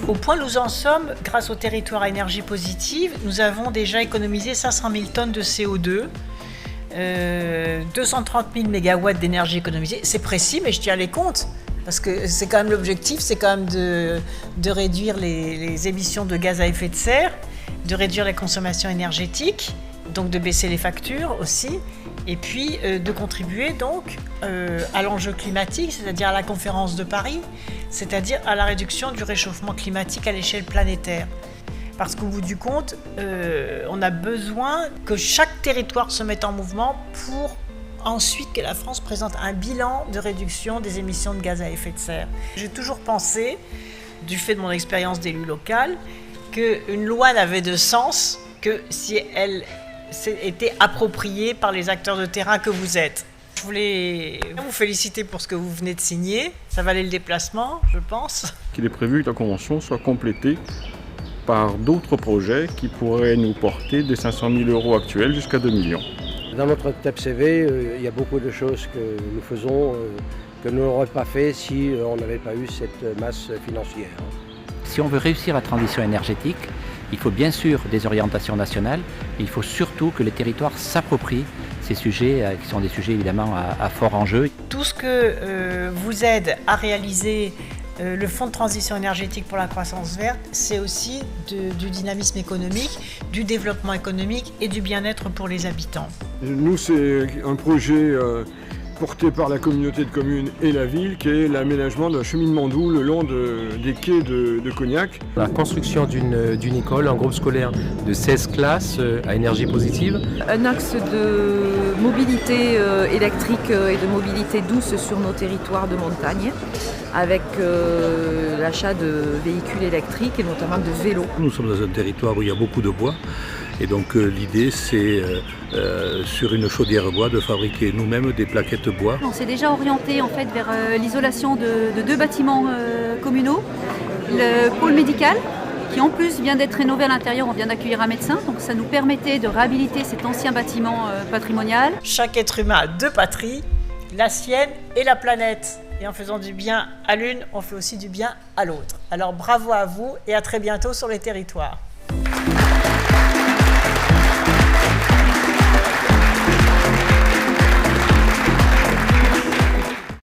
Au point où nous en sommes, grâce au territoire à énergie positive, nous avons déjà économisé 500 000 tonnes de CO2, 230 000 mégawatts d'énergie économisée. C'est précis, mais je tiens les comptes, parce que c'est quand même l'objectif, c'est quand même de réduire les émissions de gaz à effet de serre, de réduire la consommation énergétique, donc de baisser les factures aussi, et puis de contribuer donc à l'enjeu climatique, c'est-à-dire à la conférence de Paris, c'est-à-dire à la réduction du réchauffement climatique à l'échelle planétaire. Parce qu'au bout du compte, on a besoin que chaque territoire se mette en mouvement pour ensuite que la France présente un bilan de réduction des émissions de gaz à effet de serre. J'ai toujours pensé, du fait de mon expérience d'élu local, qu'une loi n'avait de sens que si elle était appropriée par les acteurs de terrain que vous êtes. Je voulais vous féliciter pour ce que vous venez de signer. Ça valait le déplacement, je pense. Il est prévu que la convention soit complétée par d'autres projets qui pourraient nous porter des 500 000 € actuels jusqu'à 2 millions. Dans notre TEPCV, il y a beaucoup de choses que nous faisons que nous n'aurions pas fait si on n'avait pas eu cette masse financière. Si on veut réussir la transition énergétique, il faut bien sûr des orientations nationales, mais il faut surtout que les territoires s'approprient ces sujets qui sont des sujets évidemment à fort enjeu. Tout ce que vous aide à réaliser le Fonds de transition énergétique pour la croissance verte, c'est aussi du dynamisme économique, du développement économique et du bien-être pour les habitants. Nous, c'est un projet porté par la communauté de communes et la ville, qui est l'aménagement d'un cheminement d'eau le long des quais de Cognac. La construction d'une école, un groupe scolaire de 16 classes à énergie positive. Un axe de mobilité électrique et de mobilité douce sur nos territoires de montagne, avec l'achat de véhicules électriques et notamment de vélos. Nous sommes dans un territoire où il y a beaucoup de bois. Et donc l'idée, c'est sur une chaudière bois de fabriquer nous-mêmes des plaquettes bois. On s'est déjà orienté en fait vers l'isolation de 2 bâtiments communaux. Le pôle médical, qui en plus vient d'être rénové à l'intérieur, on vient d'accueillir un médecin, donc ça nous permettait de réhabiliter cet ancien bâtiment patrimonial. Chaque être humain a 2 patries, la sienne et la planète. Et en faisant du bien à l'une, on fait aussi du bien à l'autre. Alors bravo à vous et à très bientôt sur les territoires.